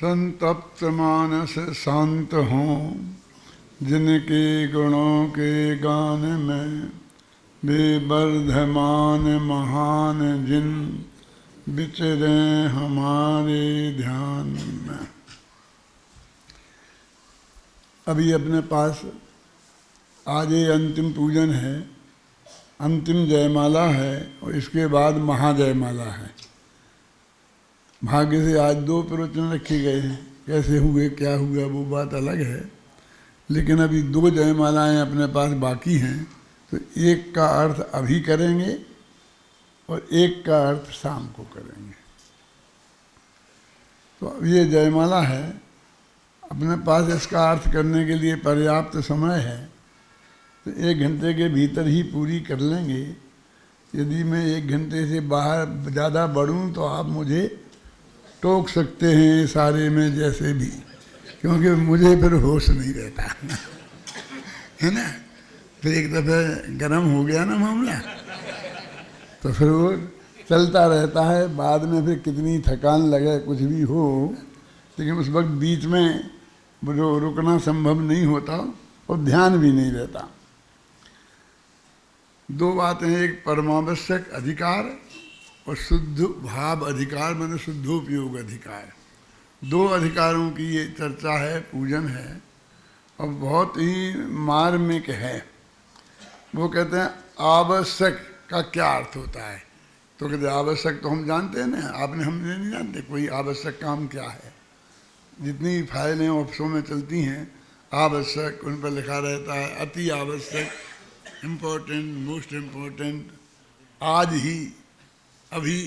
संतप्त मानस शांत हों, जिनके गुणों के गान में वे वर्धमान महान जिन विचरे हमारे ध्यान में। अभी अपने पास आज ये अंतिम पूजन है, अंतिम जयमाला है और इसके बाद महाजयमाला है। भाग्य से आज दो प्रवचन रखे गए हैं, कैसे हुए क्या हुआ वो बात अलग है, लेकिन अभी दो जयमालाएं अपने पास बाकी हैं। तो एक का अर्थ अभी करेंगे और एक का अर्थ शाम को करेंगे। तो अब ये जयमाला है, अपने पास इसका अर्थ करने के लिए पर्याप्त समय है, तो 1 घंटे के भीतर ही पूरी कर लेंगे। यदि मैं 1 घंटे से बाहर ज़्यादा बढ़ूं तो आप मुझे टोक सकते हैं सारे में जैसे भी, क्योंकि मुझे फिर होश नहीं रहता है ना। फिर एक दफ़े गर्म हो गया ना मामला तो फिर वो चलता रहता है। बाद में फिर कितनी थकान लगे कुछ भी हो, लेकिन उस वक्त बीच में जो रुकना संभव नहीं होता और ध्यान भी नहीं रहता। दो बातें हैं, एक परमावश्यक अधिकार और शुद्ध भाव अधिकार, मैंने शुद्धोपयोग अधिकार। दो अधिकारों की ये चर्चा है, पूजन है और बहुत ही मार्मिक है। वो कहते हैं आवश्यक का क्या अर्थ होता है, तो कहते आवश्यक तो हम जानते हैं ना, आपने हमने नहीं जानते कोई आवश्यक काम क्या है। जितनी फाइलें ऑफिसों में चलती हैं आवश्यक, उन पर लिखा रहता है अति आवश्यक, इम्पोर्टेंट, मोस्ट इम्पोर्टेंट, आज ही, अभी,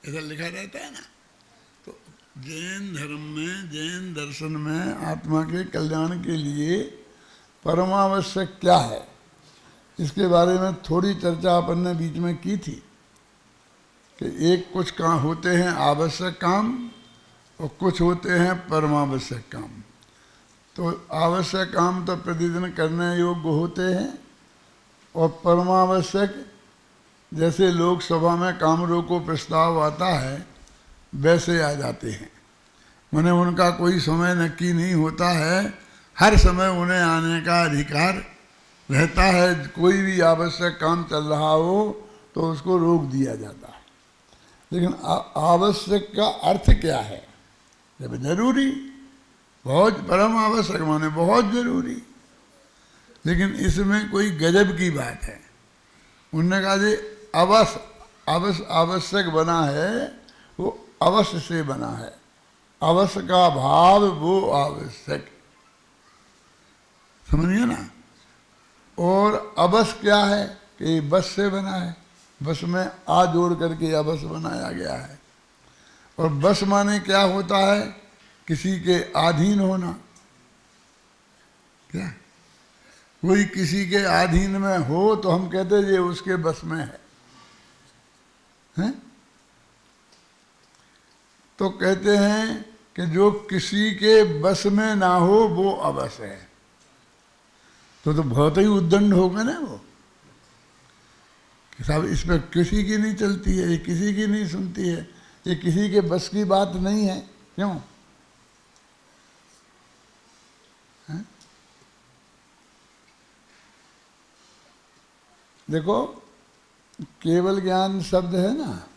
ऐसा लिखा रहता है ना। तो जैन धर्म में, जैन दर्शन में आत्मा के कल्याण के लिए परमावश्यक क्या है, इसके बारे में थोड़ी चर्चा अपन ने बीच में की थी कि एक कुछ काम होते हैं आवश्यक काम और कुछ होते हैं परमावश्यक काम। तो आवश्यक काम तो प्रतिदिन करने योग्य होते हैं और परमावश्यक जैसे लोकसभा में काम रोको प्रस्ताव आता है वैसे आ जाते हैं। माने उनका कोई समय नक्की नहीं होता है, हर समय उन्हें आने का अधिकार रहता है। कोई भी आवश्यक काम चल रहा हो तो उसको रोक दिया जाता है। लेकिन आवश्यक का अर्थ क्या है? जब जरूरी, बहुत परम आवश्यक माने बहुत जरूरी, लेकिन इसमें कोई गजब की बात है। उन्होंने कहा जी आवश्यक बना है, वो अवश्य से बना है। अवश्य का भाव वो आवश्यक, समझिए ना। और अवश्य क्या है कि बस से बना है, बस में आ जोड़ करके अवश्य बनाया गया है। और बस माने क्या होता है? किसी के अधीन होना। क्या कोई किसी के अधीन में हो तो हम कहते ये उसके बस में है, हैं? तो कहते हैं कि जो किसी के बस में ना हो वो अवश्य है। तो बहुत ही उद्दंड होगा ना वो कि साहब इस पर किसी की नहीं चलती है, ये किसी की नहीं सुनती है, ये किसी के बस की बात नहीं है। क्यों? है? देखो, केवल ज्ञान शब्द है ना,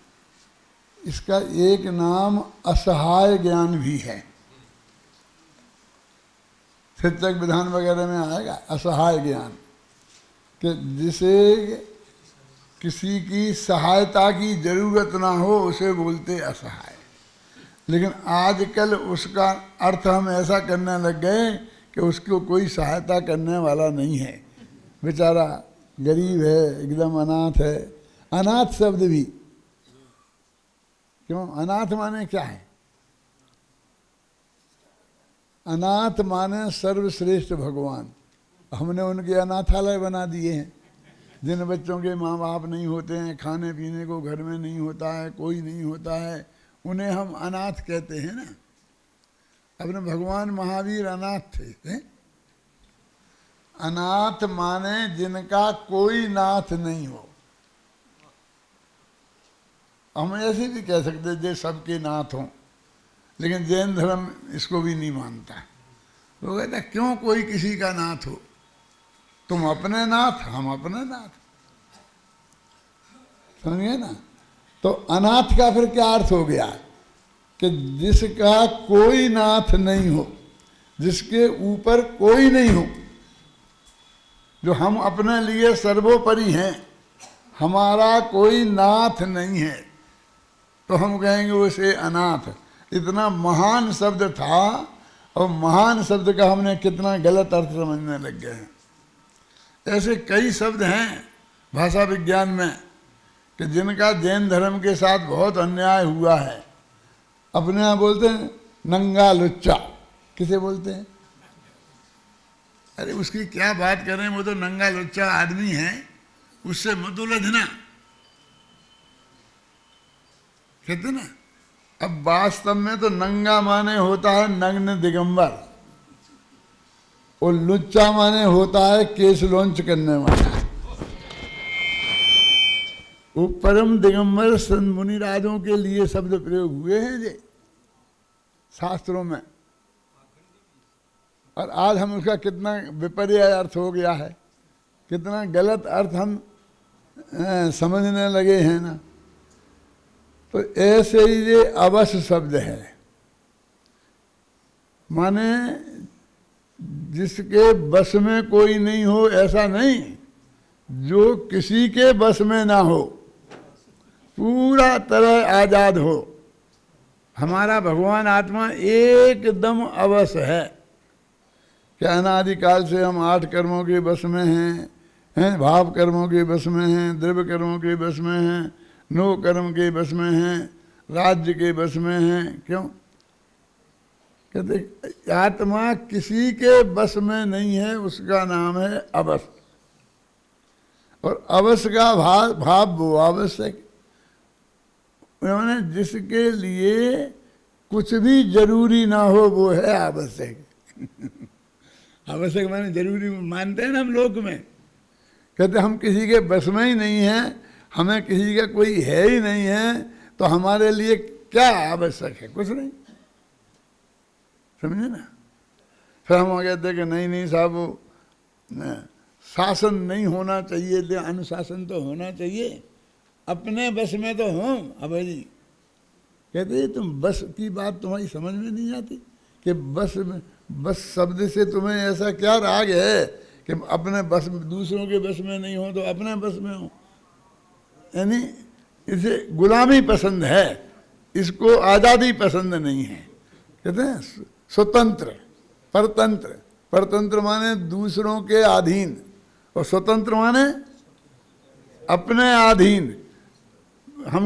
इसका एक नाम असहाय ज्ञान भी है। शिक्षक विधान वगैरह में आएगा असहाय ज्ञान, कि जिसे किसी की सहायता की जरूरत ना हो उसे बोलते असहाय। लेकिन आजकल उसका अर्थ हम ऐसा करने लग गए कि उसको कोई सहायता करने वाला नहीं है, बेचारा गरीब है, एकदम अनाथ है। अनाथ शब्द भी क्यों? अनाथ माने क्या है? अनाथ माने सर्वश्रेष्ठ भगवान। हमने उनके अनाथालय बना दिए हैं। जिन बच्चों के माँ बाप नहीं होते हैं, खाने पीने को घर में नहीं होता है, कोई नहीं होता है, उन्हें हम अनाथ कहते हैं ना। अपने भगवान महावीर अनाथ थे, हैं? अनाथ माने जिनका कोई नाथ नहीं हो। हम ऐसे भी कह सकते जो सबके नाथ हों, लेकिन जैन धर्म इसको भी नहीं मानता। वो कहता क्यों कोई किसी का नाथ हो, तुम अपने नाथ हम अपने नाथ, समझे ना। तो अनाथ का फिर क्या अर्थ हो गया कि जिसका कोई नाथ नहीं हो, जिसके ऊपर कोई नहीं हो, जो हम अपने लिए सर्वोपरि हैं, हमारा कोई नाथ नहीं है, तो हम कहेंगे उसे अनाथ। इतना महान शब्द था और महान शब्द का हमने कितना गलत अर्थ समझने लग गए हैं। ऐसे कई शब्द हैं भाषा विज्ञान में कि जिनका जैन धर्म के साथ बहुत अन्याय हुआ है। अपने यहाँ बोलते हैं नंगा लुच्चा, किसे बोलते हैं? अरे उसकी क्या बात करें, वो तो नंगा लुच्चा आदमी है, उससे मत उलझना, कहते ना। अब वास्तव में तो नंगा माने होता है नग्न दिगंबर, और लुच्चा माने होता है केस लॉन्च करने वाला। वो परम दिगंबर संत मुनिराजों के लिए शब्द प्रयोग हुए हैं ये शास्त्रों में, और आज हम उसका कितना विपर्य अर्थ हो गया है, कितना गलत अर्थ हम समझने लगे हैं ना। तो ऐसे ही ये अवश्य शब्द है, माने जिसके बस में कोई नहीं हो, ऐसा नहीं, जो किसी के बस में ना हो, पूरा तरह आजाद हो। हमारा भगवान आत्मा एकदम अवश्य है कि अनादिकाल से हम 8 कर्मों के बस में हैं, भाव कर्मों के बस में हैं, द्रव्य कर्मों के बस में हैं, 9 कर्म के बस में हैं, राज्य के बस में हैं। क्यों कहते आत्मा किसी के बस में नहीं है, उसका नाम है अवश्य। और अवश्य का भाव वो आवश्यक, उन्होंने जिसके लिए कुछ भी जरूरी ना हो वो है आवश्यक। आवश्यक माने जरूरी मानते हैं ना हम लोक में, कहते हम किसी के बस में ही नहीं हैं, हमें किसी का कोई है ही नहीं है, तो हमारे लिए क्या आवश्यक है? कुछ नहीं, समझे ना। फिर हम कहते कि नहीं साहब, वो शासन नहीं होना चाहिए, तो अनुशासन तो होना चाहिए, अपने बस में तो हो। अब जी कहते तुम बस की बात तुम्हारी समझ में नहीं आती कि बस में, बस शब्द से तुम्हें ऐसा क्या राग है कि अपने बस, दूसरों के बस में नहीं हो तो अपने बस में हो। यानी इसे गुलामी पसंद है, इसको आज़ादी पसंद नहीं है। कहते हैं स्वतंत्र परतंत्र, परतंत्र माने दूसरों के अधीन, और स्वतंत्र माने अपने अधीन। हम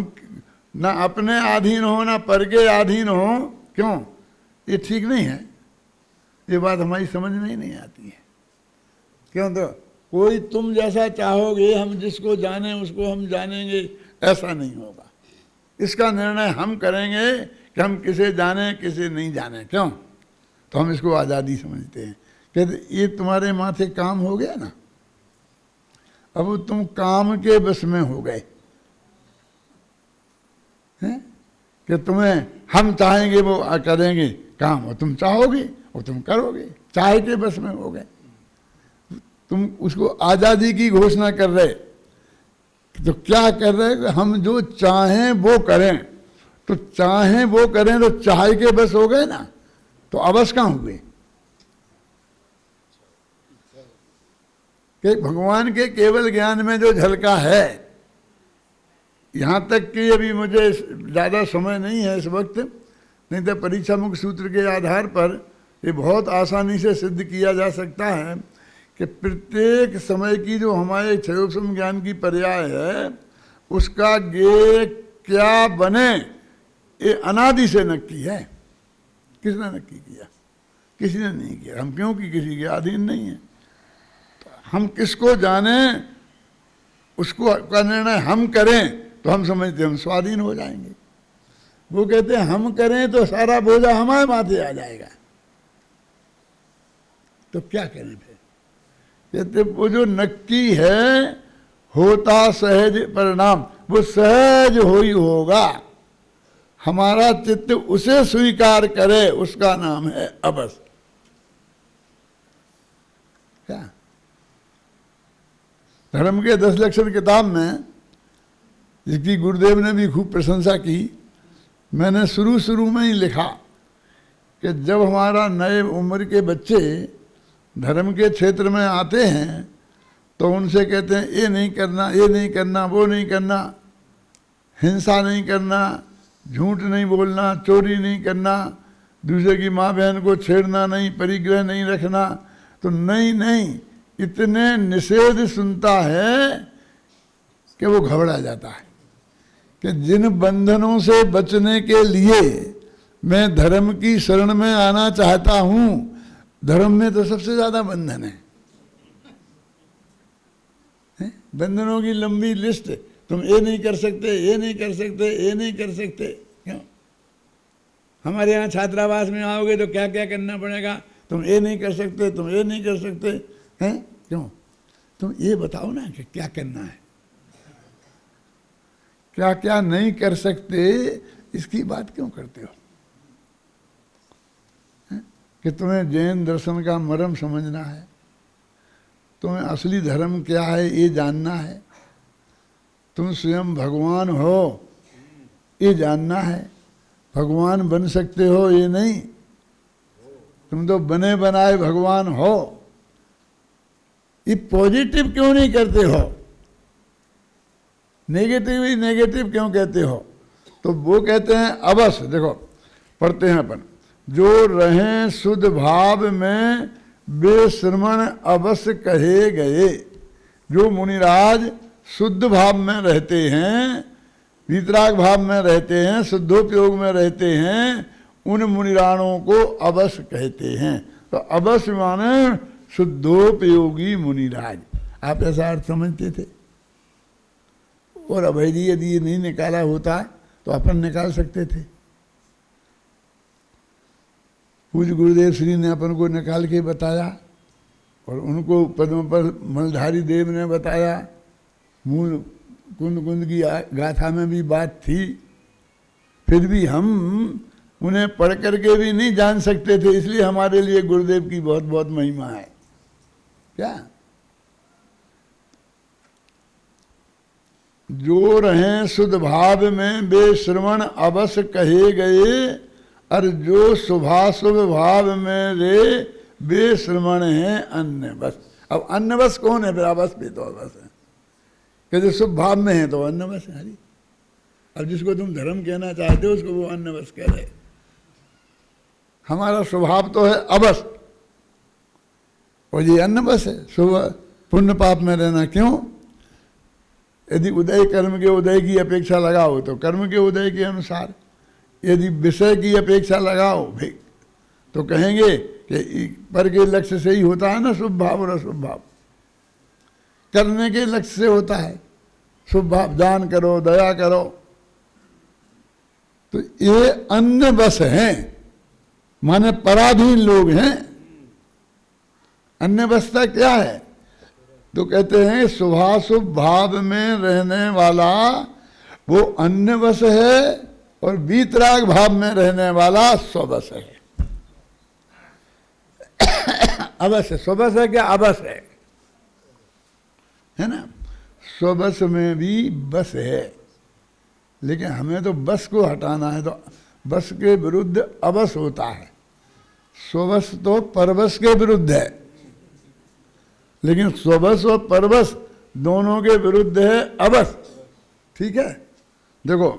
ना अपने अधीन हो ना पर के अधीन हो, क्यों? ये ठीक नहीं है, ये बात हमारी समझ में ही नहीं आती है। क्यों? तो कोई तुम जैसा चाहोगे, हम जिसको जाने उसको हम जानेंगे, ऐसा नहीं होगा। इसका निर्णय हम करेंगे कि हम किसे जाने किसे नहीं जाने। क्यों? तो हम इसको आज़ादी समझते हैं। कहते ये तुम्हारे माथे काम हो गया ना, अब तुम काम के बस में हो गए हैं कि तुम्हें हम चाहेंगे वो करेंगे काम, और तुम चाहोगे और तुम करोगे, चाहे के बस में हो गए। तुम उसको आज़ादी की घोषणा कर रहे, तो क्या कर रहे कि हम जो चाहें वो करें, तो चाहें वो करें तो चाहे के बस हो गए ना, तो अवश्य कहाँ हुए कि भगवान के केवल ज्ञान में जो झलका है। यहाँ तक कि अभी मुझे ज़्यादा समय नहीं है इस वक्त, नहीं तो परीक्षा मुख्य सूत्र के आधार पर ये बहुत आसानी से सिद्ध किया जा सकता है कि प्रत्येक समय की जो हमारे क्षयोपम ज्ञान की पर्याय है, उसका गे क्या बने ये अनादि से नक्की है। किसने नक्की किया? किसी ने नहीं किया। हम क्योंकि किसी के अधीन नहीं है, तो हम किसको जाने उसको का निर्णय हम करें तो हम समझते हम स्वाधीन हो जाएंगे। वो कहते हैं हम करें तो सारा बोझा हमारे माथे आ जाएगा, तो क्या करें फिर? कहते वो जो नक्की है होता सहज परिणाम, वो सहज हो ही होगा। हमारा चित्त उसे स्वीकार करे, उसका नाम है अबस। क्या धर्म के 10 लक्षण किताब में, जिसकी गुरुदेव ने भी खूब प्रशंसा की, मैंने शुरू में ही लिखा कि जब हमारा नए उम्र के बच्चे धर्म के क्षेत्र में आते हैं तो उनसे कहते हैं ये नहीं करना, ये नहीं करना, वो नहीं करना, हिंसा नहीं करना, झूठ नहीं बोलना, चोरी नहीं करना, दूसरे की माँ बहन को छेड़ना नहीं, परिग्रह नहीं रखना। तो नहीं, इतने निषेध सुनता है कि वो घबरा जाता है कि जिन बंधनों से बचने के लिए मैं धर्म की शरण में आना चाहता हूं, धर्म में तो सबसे ज्यादा बंधन है। बंधनों की लंबी लिस्ट, तुम ये नहीं कर सकते, ये नहीं कर सकते, ये नहीं कर सकते। क्यों? हमारे यहाँ छात्रावास में आओगे तो क्या क्या करना पड़ेगा, तुम ये नहीं कर सकते, तुम ये नहीं कर सकते हैं। क्यों? तुम ये बताओ ना कि क्या करना है, क्या क्या नहीं कर सकते, इसकी बात क्यों करते हो? कि तुम्हें जैन दर्शन का मर्म समझना है, तुम्हें असली धर्म क्या है ये जानना है, तुम स्वयं भगवान हो ये जानना है। भगवान बन सकते हो ये नहीं, तुम तो बने बनाए भगवान हो। ये पॉजिटिव क्यों नहीं करते हो, नेगेटिव ही नेगेटिव क्यों कहते हो? तो वो कहते हैं अवश्य, देखो पढ़ते हैं अपन, जो रहें शुद्ध भाव में बेश्रमण अवश्य कहे गए। जो मुनिराज शुद्ध भाव में रहते हैं, वीतराग भाव में रहते हैं, शुद्धोपयोग में रहते हैं, उन मुनिराणों को अवश्य कहते हैं। तो अवश्य माने शुद्धोपयोगी मुनिराज। आप ऐसा अर्थ समझते थे? और अभय यदि ये नहीं निकाला होता तो अपन निकाल सकते थे। पूज्य गुरुदेव श्री ने अपन को निकाल के बताया, और उनको पद्म पर मलधारी देव ने बताया। मूल कुंद कुंद की गाथा में भी बात थी, फिर भी हम उन्हें पढ़ करके भी नहीं जान सकते थे। इसलिए हमारे लिए गुरुदेव की बहुत बहुत महिमा है। क्या? जो रहें शुद्ध भाव में बेश्रवण अवश्य कहे गए, और जो शुभाशुभ भाव में रे बेश्रवण है अन्य बस। अब अन्य बस कौन है? फिर अवश्य भी तो अवश्य है कि जो शुभ भाव में है तो अन्य बस है। अब जिसको तुम धर्म कहना चाहते हो उसको वो अन्य बस कह रहे। हमारा स्वभाव तो है अवश्य, और ये अन्य बस है शुभ पुण्य पाप में रहना। क्यों? यदि उदय कर्म के उदय की अपेक्षा लगाओ तो कर्म के उदय के अनुसार, यदि विषय की अपेक्षा लगाओ भाई तो कहेंगे कि पर के लक्ष्य से ही होता है ना शुभ भाव और अशुभ भाव। करने के लक्ष्य से होता है शुभ भाव, दान करो, दया करो। तो ये अन्य बस हैं, माने पराधीन लोग हैं। अन्य बसता क्या है? तो कहते हैं शुभाशुभ भाव में रहने वाला वो अन्य बस है, और वीतराग भाव में रहने वाला स्वबस है। अवश्य स्वबस है क्या? अवश्य है ना। स्वबस में भी बस है, लेकिन हमें तो बस को हटाना है, तो बस के विरुद्ध अवस होता है। स्वबस तो परवश के विरुद्ध है, लेकिन स्वबस और परवश दोनों के विरुद्ध है अवस। ठीक है? देखो,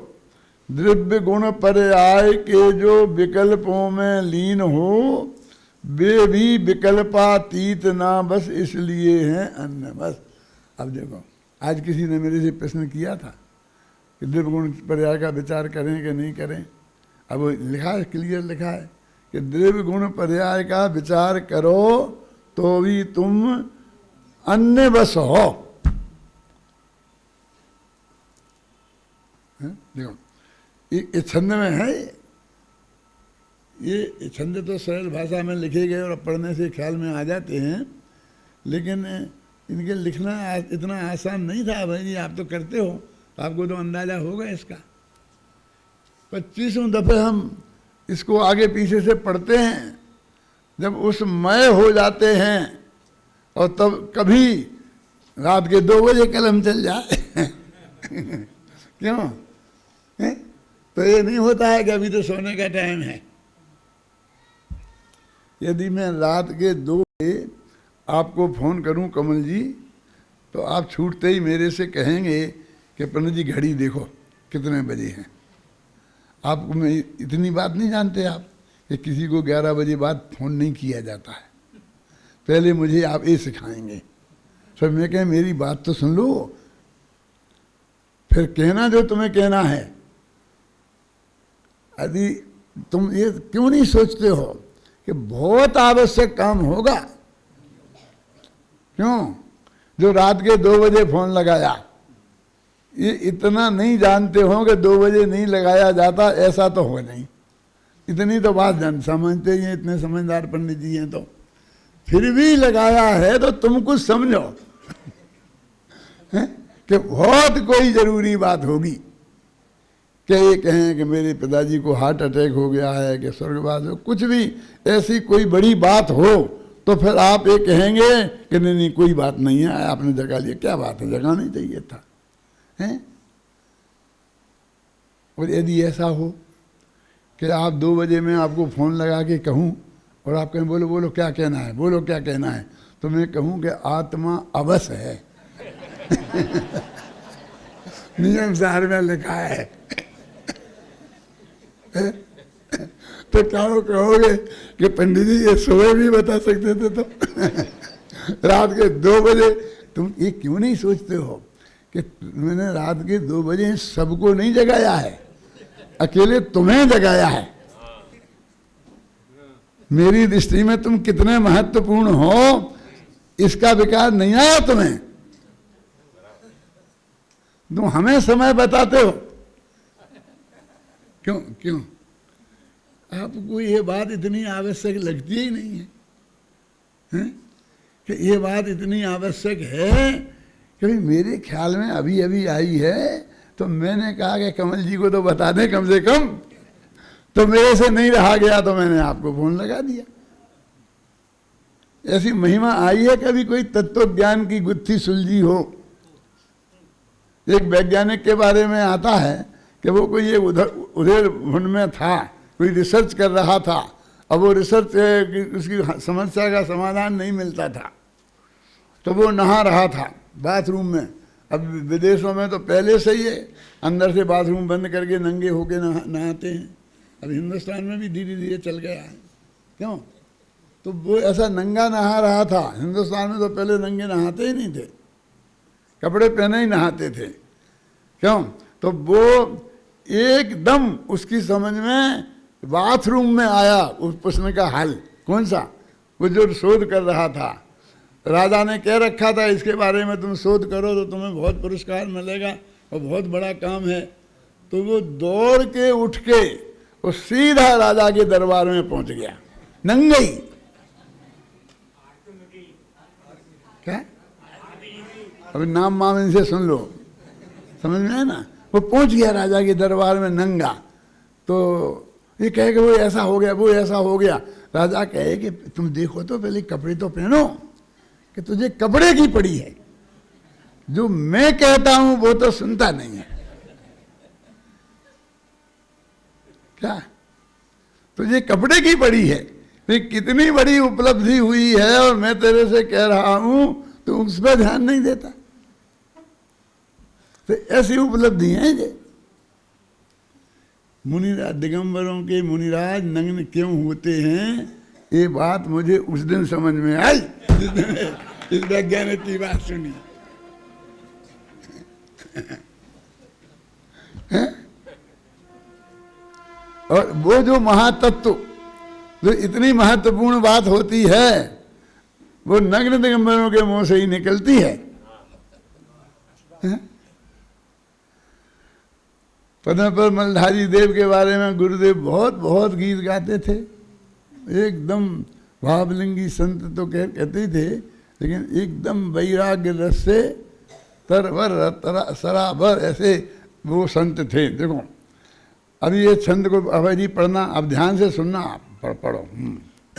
द्रव्य गुण पर्याय के जो विकल्पों में लीन हो, वे भी विकल्पातीत ना बस इसलिए हैं अन्य बस। अब देखो, आज किसी ने मेरे से प्रश्न किया था कि द्रव्य गुण पर्याय का विचार करें कि नहीं करें। अब लिखा है, क्लियर लिखा है कि द्रव्य गुण पर्याय का विचार करो तो भी तुम अन्य बस हो। देखो ये छंद में है, ये छंद तो सरल भाषा में लिखे गए और पढ़ने से ख्याल में आ जाते हैं, लेकिन इनके लिखना इतना आसान नहीं था। भाई जी आप तो करते हो तो आपको तो अंदाजा होगा इसका। 25वें दफे हम इसको आगे पीछे से पढ़ते हैं, जब उस मय हो जाते हैं और तब कभी रात के 2 बजे कलम चल जाए क्यों है? तो ये नहीं होता है कि अभी तो सोने का टाइम है। यदि मैं रात के 2 बजे आपको फोन करूं कमल जी, तो आप छूटते ही मेरे से कहेंगे कि पंडित जी घड़ी देखो कितने बजे हैं। आपको मैं इतनी बात नहीं जानते आप कि किसी को 11 बजे बाद फोन नहीं किया जाता है। पहले मुझे आप ये सिखाएंगे। सब मैं कहें मेरी बात तो सुन लो, फिर कहना जो तुम्हें कहना है। यदि तुम ये क्यों नहीं सोचते हो कि बहुत आवश्यक काम होगा, क्यों जो रात के 2 बजे फोन लगाया, ये इतना नहीं जानते हो कि 2 बजे नहीं लगाया जाता, ऐसा तो हो नहीं। इतनी तो बात समझते ही हैं, इतने समझदार पंडित जी हैं, तो फिर भी लगाया है तो तुम कुछ समझो कि बहुत कोई जरूरी बात होगी। कि ये कहें कि मेरे पिताजी को हार्ट अटैक हो गया है, कि स्वर्गवास हो, कुछ भी ऐसी कोई बड़ी बात हो तो फिर आप ये कहेंगे कि नहीं नहीं कोई बात नहीं है, आपने जगा लिया। क्या बात है, जगाना ही चाहिए था, हैं? और यदि ऐसा हो कि आप 2 बजे में आपको फ़ोन लगा के कहूँ और आप कहें बोलो बोलो क्या कहना है, बोलो क्या कहना है, तो मैं कहूँ कि आत्मा अवश्य है नियम सार में लिखा है तो क्या कहोगे कि पंडित जी ये सुबह भी बता सकते थे तो रात के 2 बजे। तुम ये क्यों नहीं सोचते हो कि मैंने रात के 2 बजे सबको नहीं जगाया है, अकेले तुम्हें जगाया है। मेरी दृष्टि में तुम कितने महत्वपूर्ण हो इसका विकार नहीं आया तुम्हें। तुम हमें समय बताते हो, क्यों क्यों आपको ये बात इतनी आवश्यक लगती ही नहीं है, हैं? कि ये बात इतनी आवश्यक है कि भाई मेरे ख्याल में अभी अभी आई है, तो मैंने कहा कि कमल जी को तो बता दें कम से कम, तो मेरे से नहीं रहा गया तो मैंने आपको फोन लगा दिया। ऐसी महिमा आई है कभी कोई तत्व ज्ञान की गुत्थी सुलझी हो। एक वैज्ञानिक के बारे में आता है कि वो कोई उधर भुन में था, कोई रिसर्च कर रहा था। अब वो रिसर्च उसकी समस्या का समाधान नहीं मिलता था, तो वो नहा रहा था बाथरूम में। अब विदेशों में तो पहले से ही है, अंदर से बाथरूम बंद करके नंगे होके नहाते हैं। अब हिंदुस्तान में भी धीरे धीरे चल गया है, क्यों? तो वो ऐसा नंगा नहा रहा था। हिंदुस्तान में तो पहले नंगे नहाते ही नहीं थे, कपड़े पहने ही नहाते थे, क्यों? तो वो एकदम उसकी समझ में बाथरूम में आया उस प्रश्न का हल। कौन सा? वो जो शोध कर रहा था। राजा ने कह रखा था इसके बारे में तुम शोध करो तो तुम्हें बहुत पुरस्कार मिलेगा और बहुत बड़ा काम है। तो वो दौड़ के उठ के वो सीधा राजा के दरबार में पहुंच गया, नंगे ही। क्या? अभी नाम माम इनसे सुन लो, समझ में है ना? वो पहुंच गया राजा के दरबार में नंगा। तो ये कहे कि वो ऐसा हो गया, वो ऐसा हो गया। राजा कहे कि तुम देखो तो पहले कपड़े तो पहनो, कि तुझे कपड़े की पड़ी है, जो मैं कहता हूं वो तो सुनता नहीं है। क्या? तुझे कपड़े की पड़ी है? तो कितनी बड़ी उपलब्धि हुई है और मैं तेरे से कह रहा हूं तो उस पर ध्यान नहीं देता। तो ऐसी उपलब्धि है ये। मुनिराज दिगंबरों के मुनिराज नग्न क्यों होते हैं, ये बात मुझे उस दिन समझ में आई जिस दिन इस वैज्ञानिक की बात सुनी। और वो जो महातत्व, जो इतनी महत्वपूर्ण बात होती है, वो नग्न दिगंबरों के मुंह से ही निकलती है। पद्मपद मलधारी देव के बारे में गुरुदेव बहुत बहुत गीत गाते थे। एकदम भावलिंगी संत तो कहते ही थे, लेकिन एकदम वैराग्य रस से तरवर सराबर ऐसे वो संत थे। देखो अब ये छंद को अभय जी पढ़ना, अब ध्यान से सुनना, आप पढ़ो।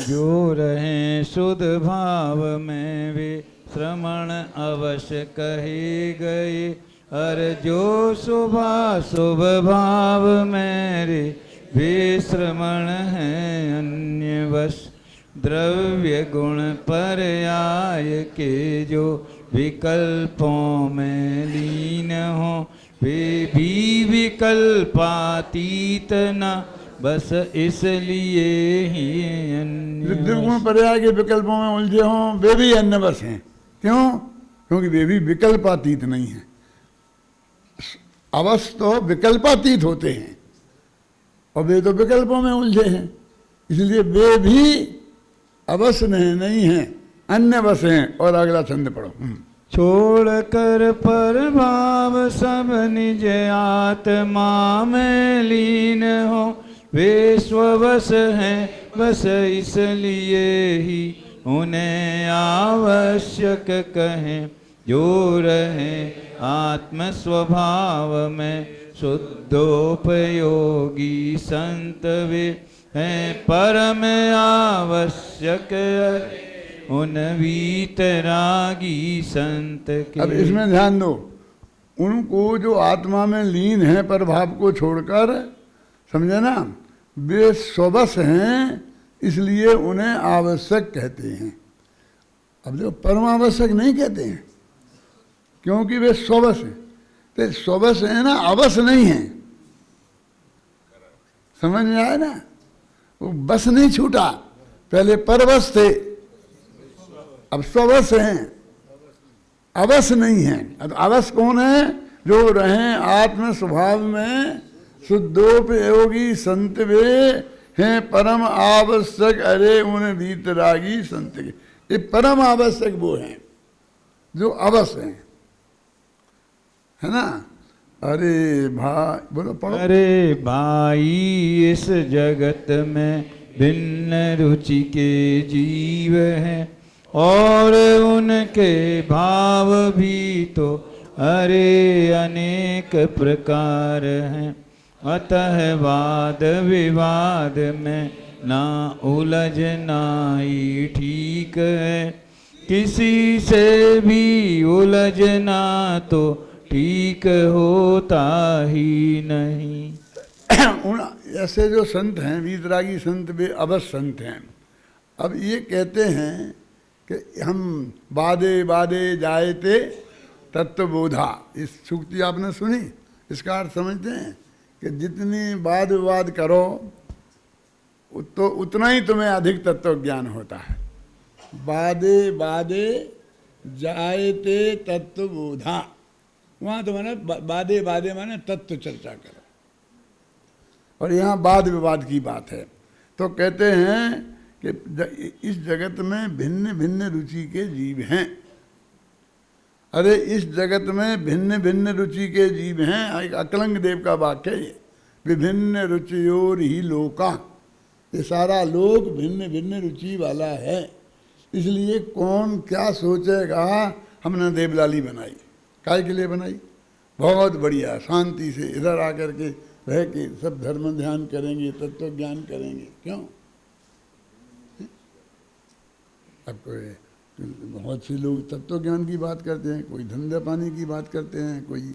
जो रहे शुद्ध भाव में वे श्रमण अवश्य कहे गए, अर जो शुभ भाव मेरे वे श्रमण हैं अन्य वश। द्रव्य गुण पर्याय के जो विकल्पों में लीन हो, वे भी विकल्पातीत न बस इसलिए ही अन्य। द्रव्य गुण पर्याय के विकल्पों में उलझे हों वे भी अन्य बस हैं। क्यों? क्योंकि वे भी विकल्पातीत नहीं है। अवश्य तो विकल्पातीत होते हैं और वे तो विकल्पों में उलझे हैं, इसलिए वे भी अवश्य नहीं है, अन्य बस हैं। और अगला छंद पढ़ो। छोड़ कर पर भाव सब निज आत्मा में लीन हो, वे स्ववश हैं बस इसलिए ही उन्हें आवश्यक कहें। जो रहे आत्म स्वभाव में शुद्धोपयोगी संत, वे हैं परम आवश्यक उन वीतरागी संत के। अब इसमें ध्यान दो, उनको जो आत्मा में लीन है पर भाव को छोड़कर, समझे ना, वे स्वबस हैं इसलिए उन्हें आवश्यक कहते हैं। अब देखो, परमावश्यक नहीं कहते हैं क्योंकि वे स्वबस हैं। तो स्वबस है ना, अवश्य नहीं है। समझ में आया ना? वो बस नहीं छूटा, पहले परवश थे, अब स्वबस हैं, अवश्य नहीं है। अब अवश्य कौन है? जो रहे आत्म स्वभाव में शुद्धोपयोगी संत, वे हैं परम आवश्यक अरे उन वीतरागी संत के। ये परम आवश्यक वो हैं जो अवश्य हैं, है ना? अरे भाई, बोलो पढ़ो। अरे भाई, इस जगत में भिन्न रुचि के जीव हैं और उनके भाव भी तो अरे अनेक प्रकार हैं। अतः वाद विवाद में ना उलझना ही ठीक है, किसी से भी उलझना तो ठीक होता ही नहीं। ऐसे जो संत हैं वीतरागी संत, वे अवश्य संत हैं। अब ये कहते हैं कि हम बादे बादे जायते तत्वबोधा, इस सूक्ति आपने सुनी? इसका अर्थ समझते हैं कि जितनी वाद विवाद करो तो उतना ही तुम्हें अधिक तत्व ज्ञान होता है। बादे बादे जायते तत्वबोधा, वहाँ तो मैंने बादे बादे माने तत्व चर्चा करो, और यहाँ वाद विवाद की बात है। तो कहते हैं कि इस जगत में भिन्न भिन्न रुचि के जीव हैं। अरे इस जगत में भिन्न भिन्न रुचि के जीव हैं। एक अकलंग देव का वाक्य है, विभिन्न रुचियोर ही लोका। ये सारा लोक भिन्न भिन्न रुचि वाला है, इसलिए कौन क्या सोचेगा। हमने देवलाली बनाई, काय के लिए बनाई? बहुत बढ़िया, शांति से इधर आकर के रह के सब धर्म ध्यान करेंगे, तत्व ज्ञान करेंगे। क्यों? अब कोई बहुत से लोग तत्व ज्ञान की बात करते हैं, कोई धंधा पानी की बात करते हैं, कोई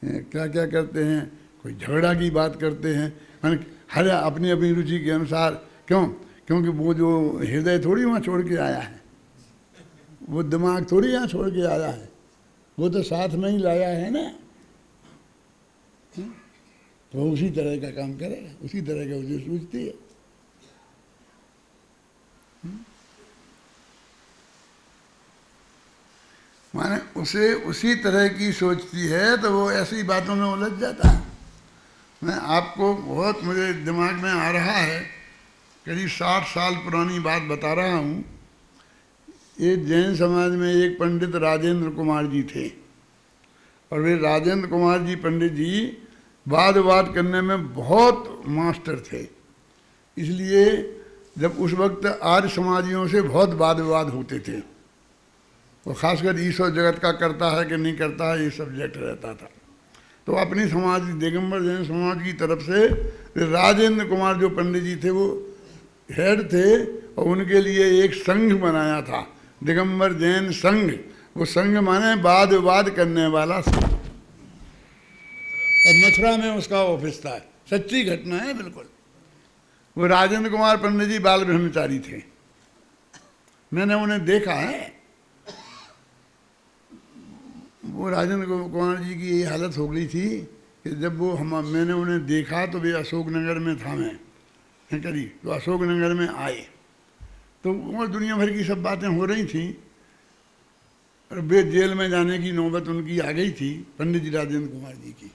क्या क्या करते हैं, कोई झगड़ा की बात करते हैं। हर अपनी अपनी रुचि के अनुसार। क्यों? क्योंकि वो जो हृदय थोड़ी वहाँ छोड़ के आया है, वो दिमाग थोड़ी यहाँ छोड़ के आया है, वो तो साथ में ही लाया है ना। तो उसी तरह का काम करेगा, उसी तरह का उसे सोचती है। माने उसे उसी तरह की सोचती है, तो वो ऐसी बातों में उलझ जाता है। मैं आपको बहुत मुझे दिमाग में आ रहा है, करीब 60 साल पुरानी बात बता रहा हूँ। ये जैन समाज में एक पंडित राजेंद्र कुमार जी थे, और वे राजेंद्र कुमार जी पंडित जी वाद विवाद करने में बहुत मास्टर थे। इसलिए जब उस वक्त आर्य समाजियों से बहुत वाद विवाद होते थे, और ख़ासकर ईश्वर जगत का करता है कि नहीं करता है, ये सब्जेक्ट रहता था। तो अपनी समाज दिगंबर जैन समाज की तरफ से राजेंद्र कुमार जो पंडित जी थे वो हेड थे और उनके लिए एक संघ बनाया था, दिगंबर जैन संघ। वो संघ माने वाद विवाद करने वाला संघ, और मथुरा में उसका ऑफिस था। सच्ची घटना है बिल्कुल। वो राजेंद्र कुमार पंडित जी बाल ब्रह्मचारी थे, मैंने उन्हें देखा है। वो राजेंद्र कुमार जी की ये हालत हो गई थी कि जब वो मैंने उन्हें देखा तो वे अशोकनगर में था, मैं करीब तो अशोकनगर में आए तो और दुनिया भर की सब बातें हो रही थी, और वे जेल में जाने की नौबत उनकी आ गई थी, पंडित जी राजेंद्र कुमार जी की।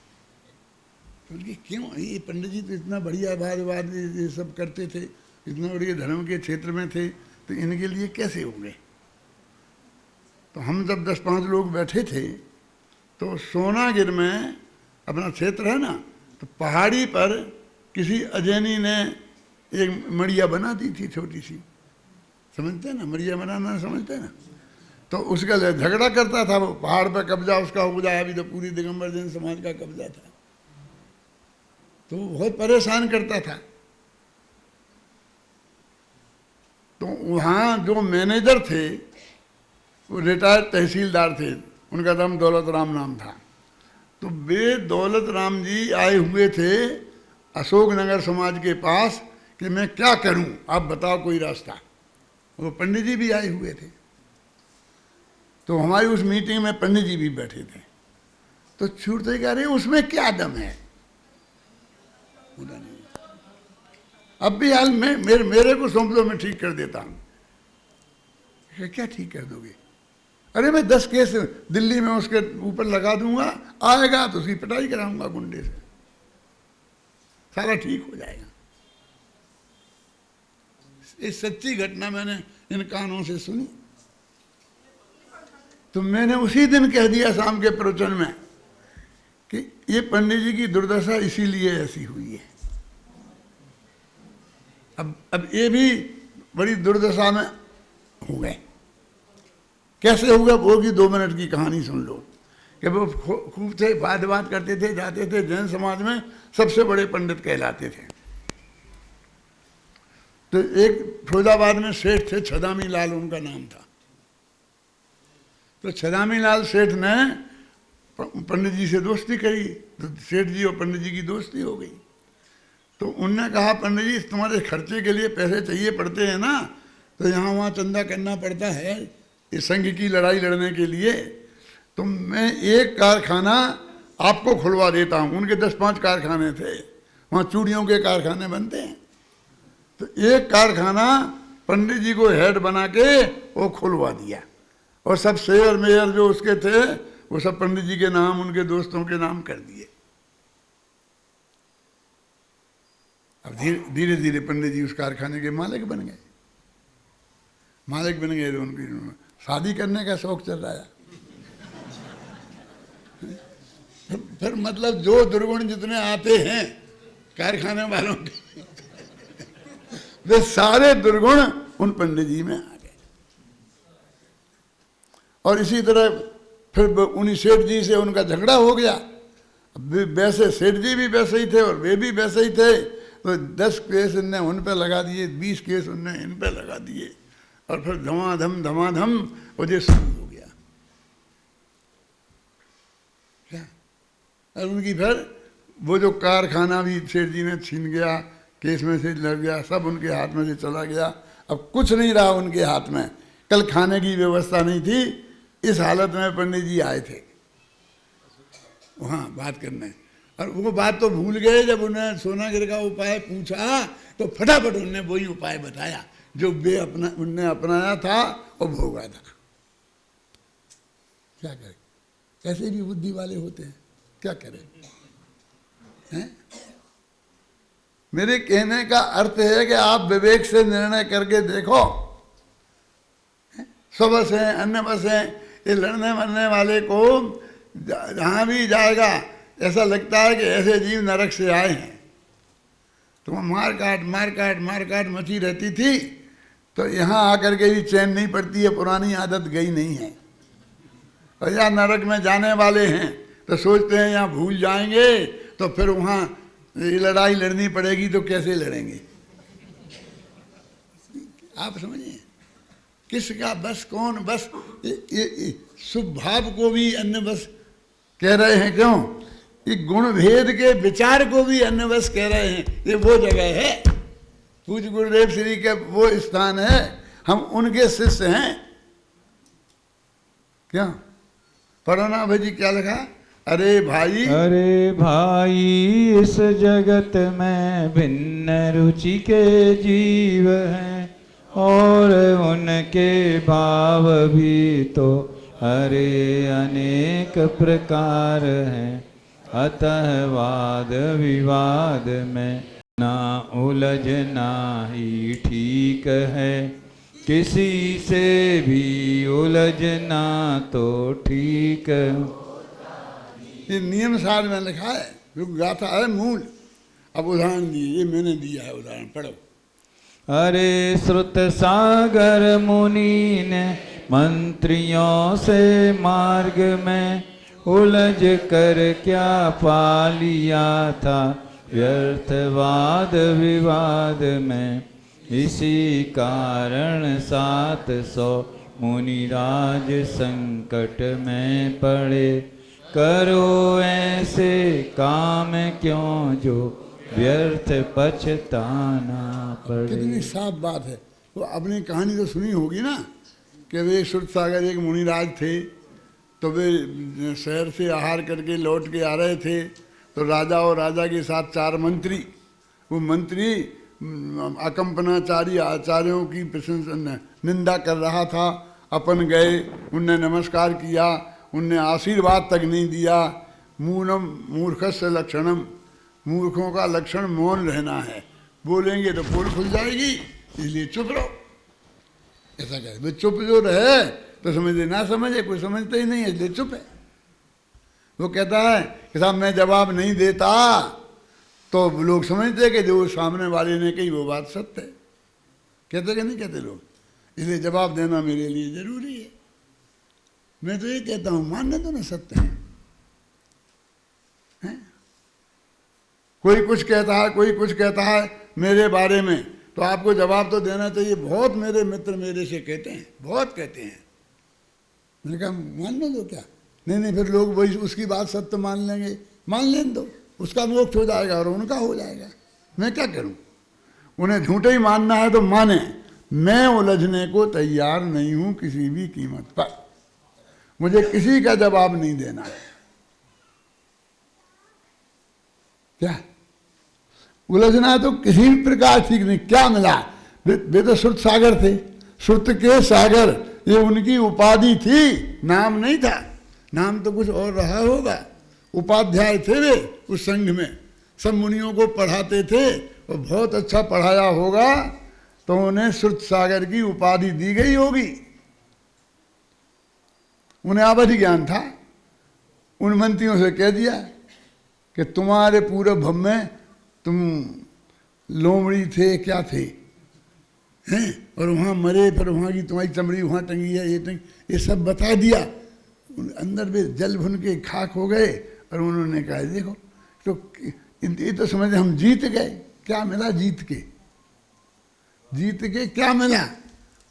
तो उनकी क्यों, ये पंडित जी तो इतना बढ़िया वाद ये सब करते थे, इतना बढ़िया धर्म के क्षेत्र में थे, तो इनके लिए कैसे हो गए। तो हम जब 10-5 लोग बैठे थे तो सोनागिर में अपना क्षेत्र है ना, तो पहाड़ी पर किसी अजैनी ने एक मड़िया बना दी थी छोटी सी, समझते हैं ना, मड़िया बनाना समझते हैं ना। तो उसका झगड़ा करता था वो, पहाड़ पर कब्जा उसका हो जाए, अभी तो पूरी दिगंबर जैन समाज का कब्जा था, तो वो बहुत परेशान करता था। तो वहाँ जो मैनेजर थे वो रिटायर्ड तहसीलदार थे, उनका नाम दौलत राम नाम था। तो वे दौलत राम जी आए हुए थे अशोकनगर समाज के पास कि मैं क्या करूं, आप बताओ कोई रास्ता। वो पंडित जी भी आए हुए थे, तो हमारी उस मीटिंग में पंडित जी भी बैठे थे। तो छूटते कह रहे उसमें क्या दम है, अब भी हाल में मेरे को सौंप दो, मैं ठीक कर देता हूं। क्या ठीक कर दोगे? अरे मैं 10 केस दिल्ली में उसके ऊपर लगा दूंगा, आएगा तो उसकी पिटाई कराऊंगा गुंडे से, सारा ठीक हो जाएगा। ये सच्ची घटना मैंने इन कानों से सुनी। तो मैंने उसी दिन कह दिया शाम के प्रवचन में कि ये पंडित जी की दुर्दशा इसीलिए ऐसी हुई है। अब ये भी बड़ी दुर्दशा में हो गए। कैसे होगा वो की 2 मिनट की कहानी सुन लो कि वो खूब थे, बात करते थे, जाते थे, जैन समाज में सबसे बड़े पंडित कहलाते थे। तो एक फिरोजाबाद में सेठ थे, छदामी लाल उनका नाम था। तो छदामी लाल सेठ ने पंडित जी से दोस्ती करी, तो सेठ जी और पंडित जी की दोस्ती हो गई। तो उनने कहा पंडित जी तुम्हारे खर्चे के लिए पैसे चाहिए पड़ते हैं ना, तो यहाँ वहाँ चंदा करना पड़ता है इस संघ की लड़ाई लड़ने के लिए, तो मैं एक कारखाना आपको खुलवा देता हूँ। उनके 10-5 कारखाने थे, वहाँ चूड़ियों के कारखाने बनते हैं। तो एक कारखाना पंडित जी को हेड बना के वो खुलवा दिया, और सब शेयर मेयर जो उसके थे वो सब पंडित जी के नाम, उनके दोस्तों के नाम कर दिए। अब धीरे धीरे पंडित जी उस कारखाने के मालिक बन गए। मालिक बन गए तो उनकी शादी करने का शौक चल रहा है। फिर मतलब जो दुर्गुण जितने आते हैं कारखाने वालों के, वे सारे दुर्गुण उन पंडित जी में आ गए। और इसी तरह फिर उन्हीं सेठ जी से उनका झगड़ा हो गया। वैसे सेठ जी भी वैसे ही थे और वे भी वैसे ही थे। तो 10 केस इनने उन पे लगा दिए, 20 केस उनने इन पे लगा दिए, और फिर धमाधम वजह शुरू हो गया। क्या? और उनकी फिर वो जो कारखाना भी सेठ जी ने छीन गया, केस में से लग गया, सब उनके हाथ में से चला गया। अब कुछ नहीं रहा उनके हाथ में। कल खाने की व्यवस्था नहीं थी। इस हालत में पंडित जी आए थे वहाँ बात करने, और वो बात तो भूल गए। जब उन्हें सोनागिर का उपाय पूछा तो फटाफट उनने वही उपाय बताया जो वे उनने अपनाया था और भोगा था। क्या करें, कैसे भी बुद्धि वाले होते हैं, क्या करें हैं? मेरे कहने का अर्थ है कि आप विवेक से निर्णय करके देखो। सबस है, अन्य बस है, ये लड़ने मरने वाले को जहाँ भी जाएगा ऐसा लगता है कि ऐसे जीव नरक से आए हैं। तो मार काट मची रहती थी, तो यहाँ आकर के भी चैन नहीं पड़ती है, पुरानी आदत गई नहीं है। और यहाँ नरक में जाने वाले हैं तो सोचते हैं यहाँ भूल जाएंगे तो फिर वहाँ ये लड़ाई लड़नी पड़ेगी तो कैसे लड़ेंगे? आप समझिए, किसका बस, कौन बस? ये शुभ भाव को भी अन्य बस कह रहे हैं। क्यों? ये गुण भेद के विचार को भी अन्य बस कह रहे हैं। ये वो जगह है, पूज्य गुरुदेव श्री के वो स्थान है, हम उनके शिष्य हैं। क्या पढ़ो ना भाई जी, क्या लिखा? अरे भाई, अरे भाई इस जगत में भिन्न रुचि के जीव हैं और उनके भाव भी तो अरे अनेक प्रकार हैं। अतः वाद विवाद में ना उलझना ही ठीक है, किसी से भी उलझना तो ठीक। ये नियम सार में लिखा है, जो गाथा है मूल। अब उदाहरण दिए, ये मैंने दिया है उदाहरण, पढ़ो। अरे श्रुत सागर मुनि ने मंत्रियों से मार्ग में उलझ कर क्या पा लिया था व्यर्थ वाद विवाद में। इसी कारण 700 मुनिराज संकट में पड़े। करो ऐसे काम क्यों जो व्यर्थ पछताना पड़े। कितनी साफ बात है। वो अपनी कहानी तो सुनी होगी ना, कि वे श्रुत सागर एक मुनिराज थे, तो वे शहर से आहार करके लौट के आ रहे थे, तो राजा और राजा के साथ 4 मंत्री, वो मंत्री अकंपनाचारी आचार्यों की प्रशंसा निंदा कर रहा था। अपन गए, उनने नमस्कार किया, उनने आशीर्वाद तक नहीं दिया। मूनम मूर्खस्य लक्षणम, मूर्खों का लक्षण मौन रहना है, बोलेंगे तो पोल खुल जाएगी, इसलिए चुप रहो। ऐसा कहे वे, चुप जो रहे तो समझे ना समझे, कोई समझते ही नहीं है, इसलिए चुप है। वो कहता है कि साहब मैं जवाब नहीं देता तो लोग समझते कि जो सामने वाले ने कही वो बात सत्य है। कहते कि नहीं कहते लोग? इसलिए जवाब देना मेरे लिए जरूरी है। मैं तो ये कहता हूं, मानने तो ना सत्य है, हैं? कोई कुछ कहता है, कोई कुछ कहता है मेरे बारे में, तो आपको जवाब तो देना चाहिए। बहुत मेरे मित्र मेरे से कहते हैं, बहुत कहते हैं। मैंने कहा मानने दो क्या? नहीं, फिर लोग वही उसकी बात सत्य मान लेंगे। मान लेने दो, उसका मोक्ष हो जाएगा और उनका हो जाएगा। मैं क्या करूं? उन्हें झूठे ही मानना है तो माने, मैं उलझने को तैयार नहीं हूं किसी भी कीमत पर। मुझे किसी का जवाब नहीं देना है। क्या उलझना है तो किसी भी प्रकार ठीक नहीं। क्या मिला? वे तो श्रुत सागर थे, श्रुत के सागर, ये उनकी उपाधि थी, नाम नहीं था। नाम तो कुछ और रहा होगा। उपाध्याय थे वे उस संघ में, सब मुनियों को पढ़ाते थे और बहुत अच्छा पढ़ाया होगा, तो उन्हें श्रुत सागर की उपाधि दी गई होगी। उन्हें अवधि ज्ञान था। उन मंत्रियों से कह दिया कि तुम्हारे पूरे भव में तुम लोमड़ी थे, क्या थे, हैं, और वहाँ मरे, फिर वहाँ की तुम्हारी चमड़ी वहाँ टंगी है, ये सब बता दिया। अंदर में जल भुन के खाक हो गए और उन्होंने कहा देखो, तो ये तो समझे हम जीत गए। क्या मिला जीत के? जीत के क्या मिला?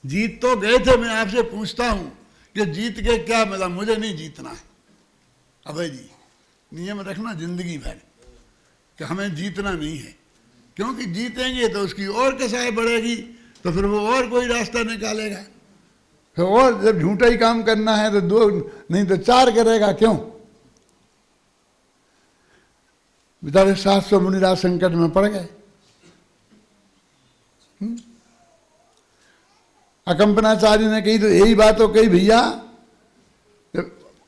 जीत तो गए थे। मैं आपसे पूछता हूँ कि जीत के क्या मिला? मुझे नहीं जीतना है। अभय जी, नियम रखना जिंदगी भर कि हमें जीतना नहीं है, क्योंकि जीतेंगे तो उसकी और कसाई बढ़ेगी, तो फिर वो और कोई रास्ता निकालेगा। फिर और जब झूठा ही काम करना है तो 2 नहीं तो 4 करेगा। क्यों? बेचारे 700 मुनिराज संकट में पड़ गए। अकंपनाचार्य ने कही तो यही बात हो कही, भैया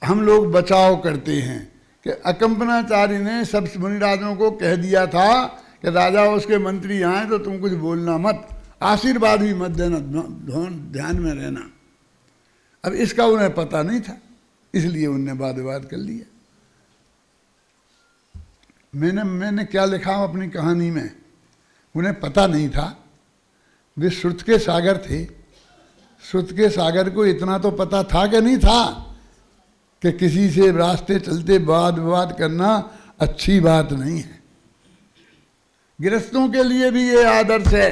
हम लोग बचाव करते हैं कि अकंपनाचार्य ने सब मुनिराजों को कह दिया था कि राजा उसके मंत्री आए तो तुम कुछ बोलना मत, आशीर्वाद भी मत देना, ध्यान में रहना। अब इसका उन्हें पता नहीं था, इसलिए उनने वाद विवाद कर लिया। मैंने क्या लिखा अपनी कहानी में, उन्हें पता नहीं था। वे श्रुत के सागर थे। श्रुत के सागर को इतना तो पता था कि नहीं था कि किसी से रास्ते चलते वाद विवाद करना अच्छी बात नहीं है। गृहस्थों के लिए भी ये आदर्श है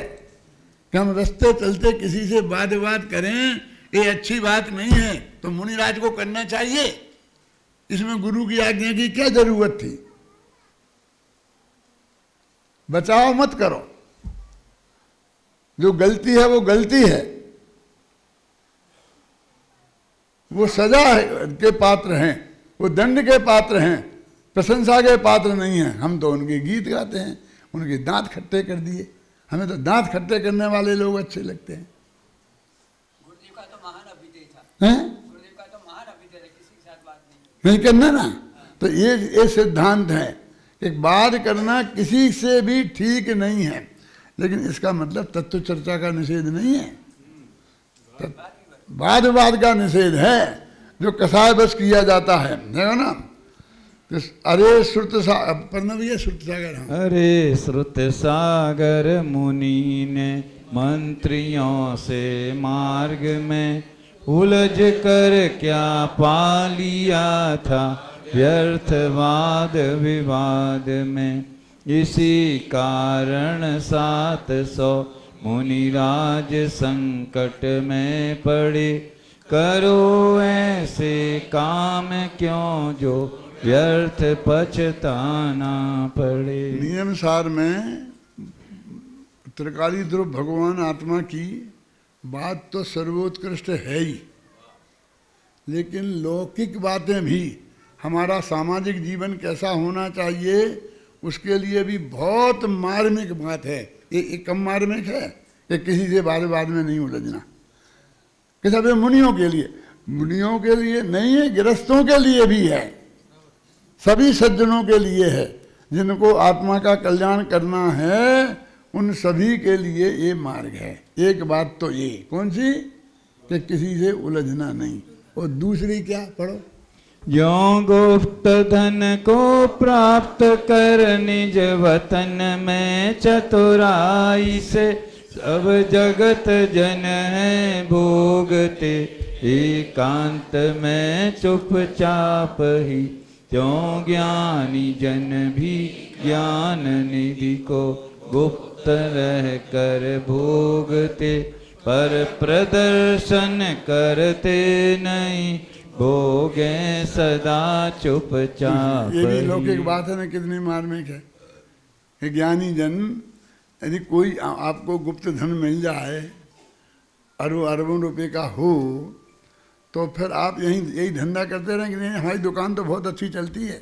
कि हम रास्ते चलते किसी से वाद विवाद करें, ये अच्छी बात नहीं है। तो मुनिराज को करना चाहिए, इसमें गुरु की आज्ञा की क्या जरूरत थी? बचाओ मत करो, जो गलती है वो गलती है, वो सजा के पात्र हैं, वो दंड के पात्र हैं, प्रशंसा के पात्र नहीं हैं। हम तो उनके गीत गाते हैं, उनके दांत खट्टे कर दिए। हमें तो दांत खट्टे करने वाले लोग अच्छे लगते हैं। गुरुदेव का तो महान अभिधेय था, हैं? गुरुदेव का तो महान अभिधेय है, किसी के साथ बात नहीं करना ना। तो ये सिद्धांत है, एक बात करना किसी से भी ठीक नहीं है, लेकिन इसका मतलब तत्व चर्चा का निषेध नहीं है, वाद विवाद का निषेध है, जो कसाय बस किया जाता है ना। तो अरे श्रुत सागर, श्रुत सागर, हाँ। अरे श्रुत सागर मुनि ने मंत्रियों से मार्ग में उलझ कर क्या पा लिया था व्यर्थ वाद विवाद में। इसी कारण 700 मुनिराज संकट में पड़े, करो ऐसे काम क्यों जो व्यर्थ पछताना पड़े। नियम सार में त्रिकाली ध्रुव भगवान आत्मा की बात तो सर्वोत्कृष्ट है ही, लेकिन लौकिक बातें भी, हमारा सामाजिक जीवन कैसा होना चाहिए उसके लिए भी बहुत मार्मिक बात है। ये कम मार्मिक है कि किसी से बाद में नहीं उलझना। किस अब मुनियों के लिए, मुनियों के लिए नहीं है, गृहस्थों के लिए भी है, सभी सज्जनों के लिए है, जिनको आत्मा का कल्याण करना है, उन सभी के लिए ये मार्ग है। एक बात तो ये, कौन सी? कि किसी से उलझना नहीं। और दूसरी क्या, पढ़ो। यों गुप्त धन को प्राप्त कर निज वतन में चतुराई से, सब जगत जन है भोगते एकांत में चुपचाप ही। त्यों ज्ञानी जन भी ज्ञान निधि को गुप्त रह कर भोगते, पर प्रदर्शन करते नहीं, भोगे सदा चुपचाप। ये भी लौकिक बात है ना, कितनी मार्मिक है। ये ज्ञानी जन, यदि कोई आपको गुप्त धन मिल जाए, अरबों रुपए का हो, तो फिर आप यही धंधा करते रहें कि नहीं हमारी दुकान तो बहुत अच्छी चलती है।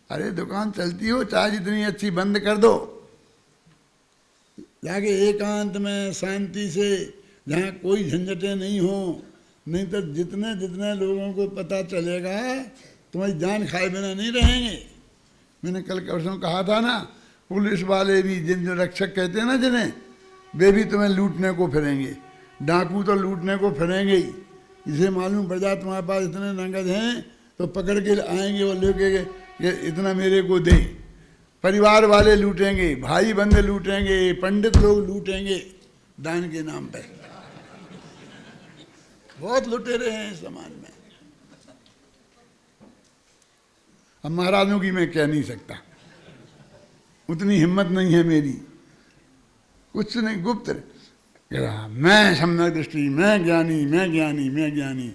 अरे दुकान चलती हो चाहे जितनी अच्छी, बंद कर दो, जाके एकांत में शांति से, जहाँ कोई झंझटें नहीं हो। नहीं तो जितने जितने लोगों को पता चलेगा तुम्हारी जान खाए बिना नहीं रहेंगे। मैंने कल परसों कहा था ना, पुलिस वाले भी, जिन जो रक्षक कहते हैं ना जिन्हें, वे भी तुम्हें लूटने को फिरेंगे। डाकू तो लूटने को फिरेंगे ही। इसे मालूम पड़ जाए तुम्हारे पास इतने नगद हैं तो पकड़ के आएंगे और लेके ये इतना मेरे को दे। परिवार वाले लूटेंगे, भाई बंधु लूटेंगे, पंडित लोग लूटेंगे दान के नाम पे। बहुत लुटेरे हैं समाज में। अब महाराजों की मैं कह नहीं सकता, उतनी हिम्मत नहीं है मेरी। कुछ नहीं, गुप्त मैं सम्यक दृष्टि, मैं ज्ञानी, मैं ज्ञानी, मैं ज्ञानी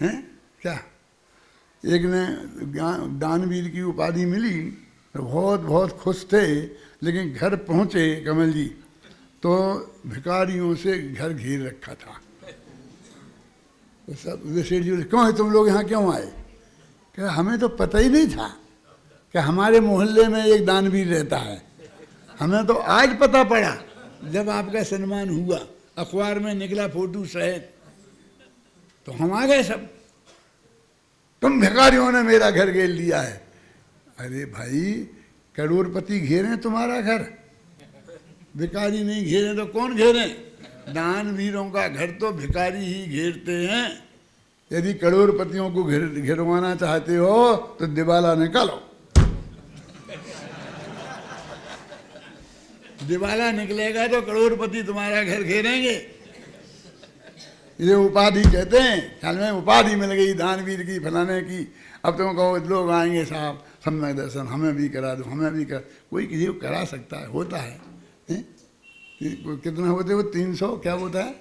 हैं क्या। एक ने दानवीर की उपाधि मिली तो बहुत बहुत खुश थे, लेकिन घर पहुंचे कमल जी तो भिखारियों से घर घेर रखा था। तो सब सेठ जी, क्यों है तुम लोग यहाँ क्यों आए? क्या हमें तो पता ही नहीं था कि हमारे मोहल्ले में एक दानवीर रहता है। हमें तो आज पता पड़ा जब आपका सम्मान हुआ, अखबार में निकला फोटो सहित, तो हम आ गए सब। तुम भिखारियों ने मेरा घर घेर लिया है। अरे भाई, करोड़पति घेरे तुम्हारा घर, भिखारी नहीं घेरे तो कौन घेरे? दानवीरों का घर तो भिखारी ही घेरते हैं। यदि करोड़पतियों को घेरवाना चाहते हो तो दिवाला निकालो। दिवाला निकलेगा तो करोड़पति तुम्हारा घर घेरेंगे। ये उपाधि कहते हैं। ख्याल में उपाधि मिल गई दानवीर की, फलाने की। अब तुम कहो लोग आएंगे साहब सम्यक दर्शन हमें भी करा दो, हमें भी कर। कोई किसी को करा सकता है, होता है। कितना होते वो 300 क्या होता है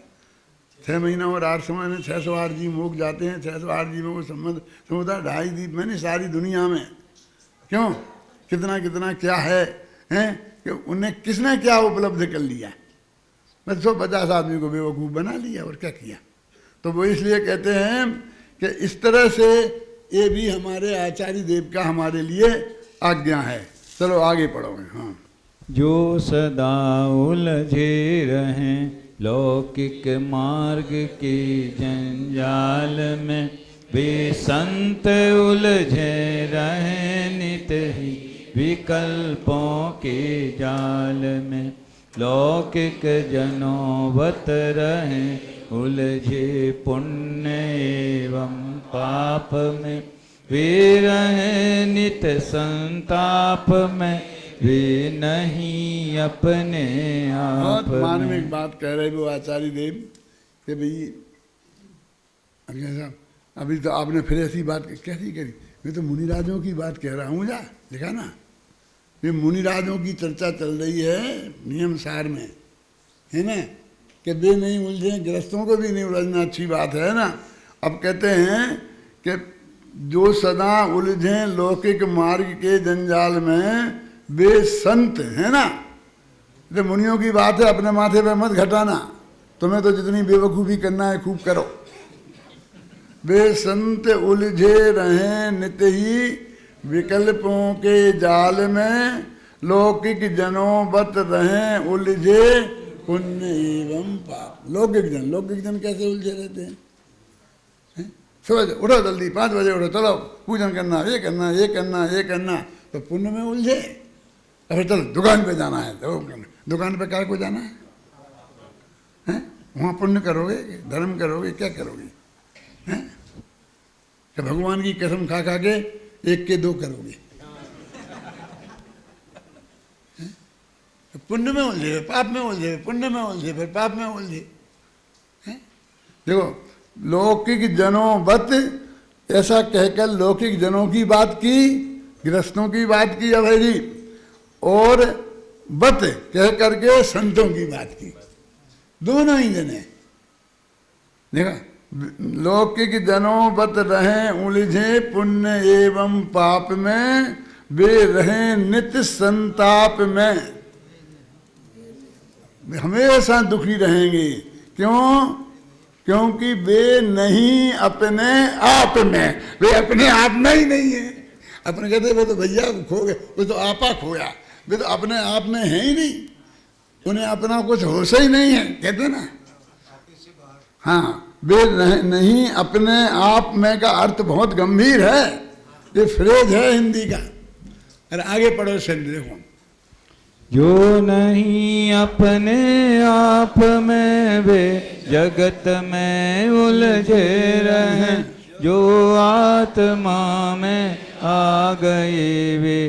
6 महीना और 8 समय में 608 जीव मोक्ष जाते हैं। 608 जीवों को संबंध समुदाय 2.5 दीप मैंने सारी दुनिया में क्यों कितना कितना क्या है कि उन्हें किसने क्या उपलब्ध कर लिया, बस 150 आदमी को बेवकूफ़ बना लिया और क्या किया। तो वो इसलिए कहते हैं कि इस तरह से ये भी हमारे आचार्य देव का हमारे लिए आज्ञा है। चलो आगे पढ़ो। हाँ, जो सदा उलझे रहें लौकिक मार्ग के जंजाल में, वे संत उलझे रहें नित ही विकल्पों के जाल में। लौकिक जनों बत रहें उलझे पुण्य एवं पाप में, वे रहें नित संताप में, वे नहीं अपने आप। बहुत मार्मिक बात कह रहे वो आचार्य देव कि भाई साहब अभी तो आपने फिर ऐसी बात कैसी करी, मैं तो मुनिराजों की बात कह रहा हूँ। जा देखा ना, ये मुनिराजों की चर्चा चल रही है नियम सार में, है ना, कि वे नहीं उलझे, गृहस्थों को भी नहीं उलझना, अच्छी बात है ना। अब कहते हैं कि जो सदा उलझे लौकिक मार्ग के जंजाल में, वे संत है ना। तो मुनियों की बात है, अपने माथे पे मत घटाना, तुम्हें तो जितनी बेवकूफ़ी करना है खूब करो। वे संत उलझे रहें नित ही विकल्पों के जाल में, लौकिक जनों बत रहें उलझे पुण्य एवं पाप। लौकिक जन कैसे उलझे रहते हैं? सुबह उठो जल्दी 5 बजे उठो, चलो पूजन करना, ये करना ये करना ये करना, तो पुण्य में उलझे। अरे चलो दुकान पे जाना है, तो दुकान पे काय को जाना है? वहाँ पुण्य करोगे, धर्म करोगे, क्या करोगे? हैं? कि भगवान की कसम खा खा के 1 के 2 करोगे। पुण्य में उलझे, पाप में उलझे, पुण्य में उलझे, फिर पाप में उलझे। देखो लौकिक जनों बत, ऐसा कहकर लौकिक जनों की बात की, गृहस्थों की बात की अभय जी, और बत कह करके संतों की बात की, दोनों ही जने। देखा, लौकिक जनों बत रहें उलझे पुण्य एवं पाप में, वे रहें नित संताप में। हमेशा दुखी रहेंगे, क्यों? क्योंकि वे नहीं अपने आप में, वे अपने आप में ही नहीं है। अपने कहते वो तो भैया खो गए, वो तो आपा खोया, वे तो अपने आप में है ही नहीं, उन्हें अपना कुछ होश ही नहीं है, कहते ना। हाँ, वे नहीं अपने आप में का अर्थ बहुत गंभीर है, ये फ्रेज है हिंदी का। अरे आगे पढ़ो से देखो। जो नहीं अपने आप में, वे जगत में उलझे रहें, जो आत्मा में आ गए, वे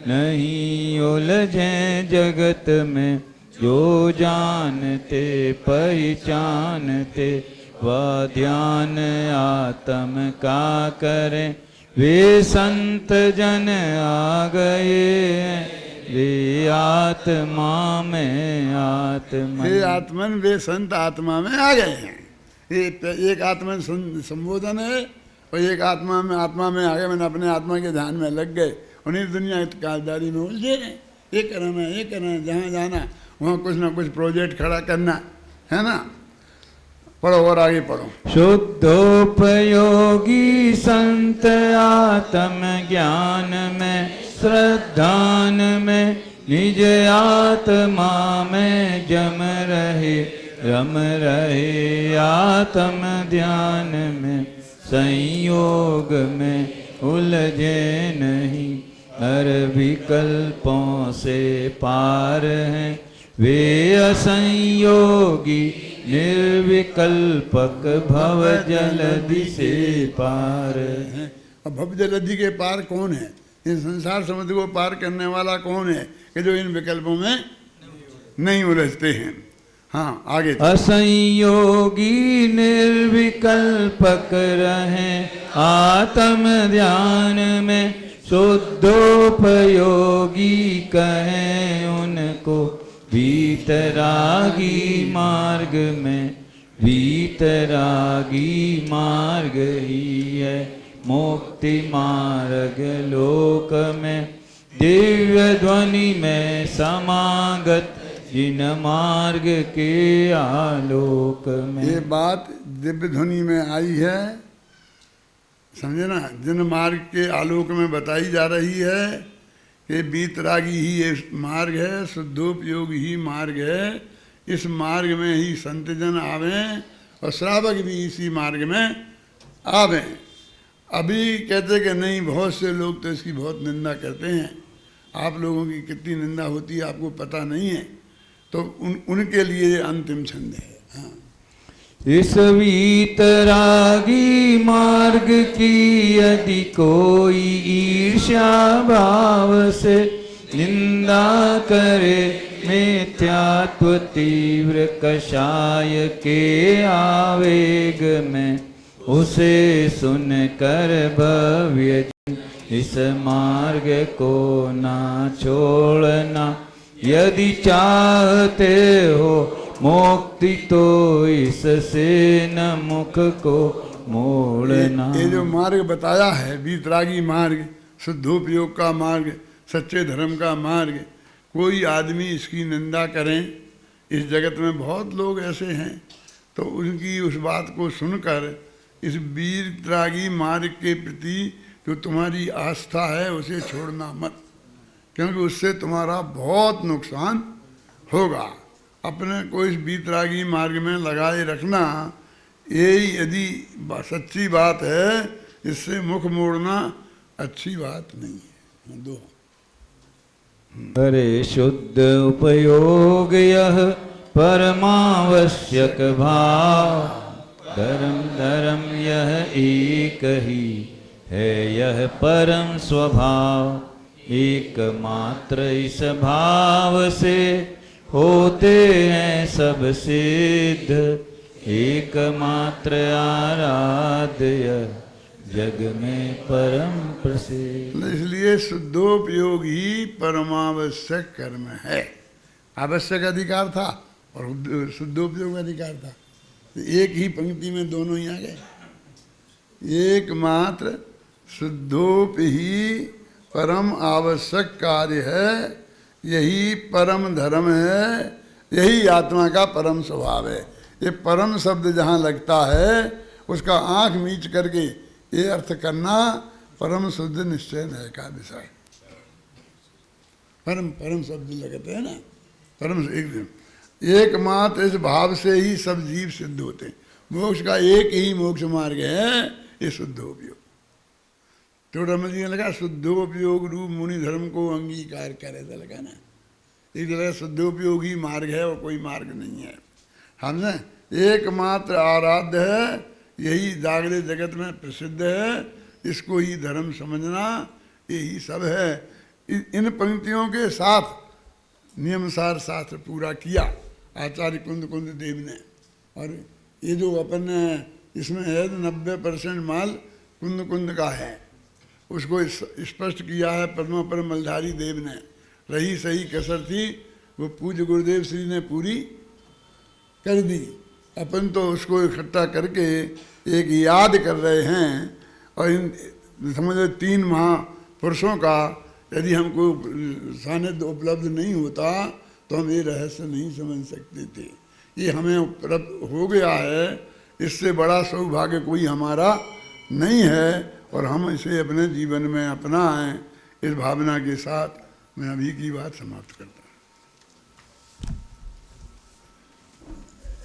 नहीं उलझे जगत में। जो जानते पहचानते वह ध्यान आत्म का करें, वे संत जन आ गए, वे आत्मा में आत्मा। वे आत्मन, वे संत आत्मा में आ गए हैं। ये एक आत्मन संबोधन है, और एक आत्मा में आ गए, मैंने अपने आत्मा के ध्यान में लग गए, उन्हीं दुनिया की काजदारी में उलझे रहे। ये करना, जहाँ जाना वहाँ कुछ ना कुछ प्रोजेक्ट खड़ा करना है ना। पढ़ो और आगे पढ़ो। शुद्धोपयोगी संत आत्म ज्ञान में, श्रद्धान में, निज आत्मा में जम रहे, रम रहे आत्म ध्यान में। संयोग में उलझे नहीं, हर विकल्पों से पार हैं, वे असंयोगी निर्विकल्पक भव जलधि से पार हैं। अब भव जलधि के पार कौन है? इन संसार समुद्र को पार करने वाला कौन है कि जो इन विकल्पों में नहीं उलझते हैं। हाँ आगे। असंयोगी निर्विकल्पक रहें आत्म ध्यान में, शुद्धोपयोगी कहें उनको, वीतरागी मार्ग में, वीतरागी मार्ग ही है मुक्ति मार्ग। लोक में दिव्य ध्वनि में समागत जिन मार्ग के आलोक में। ये बात दिव्य ध्वनि में आई है, समझे ना, जिन मार्ग के आलोक में बताई जा रही है कि वीतरागी ही ये मार्ग है, शुद्धोपयोग ही मार्ग है। इस मार्ग में ही संतजन आवें और श्रावक भी इसी मार्ग में आवें। अभी कहते कि नहीं, बहुत से लोग तो इसकी बहुत निंदा करते हैं। आप लोगों की कितनी निंदा होती है आपको पता नहीं है, तो उनके लिए अंतिम छंद है। हाँ। इस वीतरागी मार्ग की यदि कोई ईर्ष्या भाव से निंदा करे, मिथ्यात्व तीव्र कषाय के आवेग में, उसे सुन कर भव्य इस मार्ग को ना छोड़ना। यदि चाहते हो मुक्ति तो इससे न मुख को मोड़ना। ये जो मार्ग बताया है, वीतरागी मार्ग, शुद्धोपयोग का मार्ग, सच्चे धर्म का मार्ग, कोई आदमी इसकी निंदा करें, इस जगत में बहुत लोग ऐसे हैं, तो उनकी उस बात को सुनकर इस वीतरागी मार्ग के प्रति जो तुम्हारी आस्था है उसे छोड़ना मत, क्योंकि उससे तुम्हारा बहुत नुकसान होगा। अपने को इस वीतरागी मार्ग में लगाए रखना, यही यदि सच्ची बात है, इससे मुख मोड़ना अच्छी बात नहीं है। दो करे शुद्ध उपयोग यह परमावश्यक भाव, धर्म धर्म यह एक ही है यह परम स्वभाव। एकमात्र इस भाव से होते हैं सब सिद्ध, एकमात्र आराध्य जग में परम प्रसिद्ध। इसलिए शुद्धोपयोग ही परमावश्यक कर्म है। आवश्यक अधिकार था और शुद्धोपयोग अधिकार था, एक ही पंक्ति में दोनों ही आ गए। एकमात्र शुद्धोप ही परम आवश्यक कार्य है, यही परम धर्म है, यही आत्मा का परम स्वभाव है। ये परम शब्द जहाँ लगता है उसका आंख मीच करके ये अर्थ करना परम शुद्ध निश्चय है का विषय। परम परम शब्द लगते हैं ना, परम एकमात्र इस भाव से ही सब जीव सिद्ध होते हैं। मोक्ष का एक ही मोक्ष मार्ग है, ये शुद्धोपयोग। तो रमन जी ने लगा शुद्धोपयोग रूप मुनि धर्म को अंगीकार करे, तो लगा ना, एक लगा शुद्धोपयोग ही मार्ग है और कोई मार्ग नहीं है। हमने एकमात्र आराध्य है, यही जागरे जगत में प्रसिद्ध है, इसको ही धर्म समझना, यही सब है। इन पंक्तियों के साथ नियमसार शास्त्र पूरा किया आचार्य कुंद देव ने। और ये जो अपन इसमें है 90% माल कुंद का है, उसको स्पष्ट किया है पद्मापर मलधारी देव ने। रही सही कसर थी वो पूज्य गुरुदेव श्री ने पूरी कर दी। अपन तो उसको इकट्ठा करके एक याद कर रहे हैं। और इन समझो 3 महापुरुषों का यदि हमको सानिध्य उपलब्ध नहीं होता तो हम ये रहस्य नहीं समझ सकते थे। ये हमें उपलब्ध हो गया है, इससे बड़ा सौभाग्य कोई हमारा नहीं है, और हम इसे अपने जीवन में अपनाएं। इस भावना के साथ मैं अभी की बात समाप्त करता हूँ।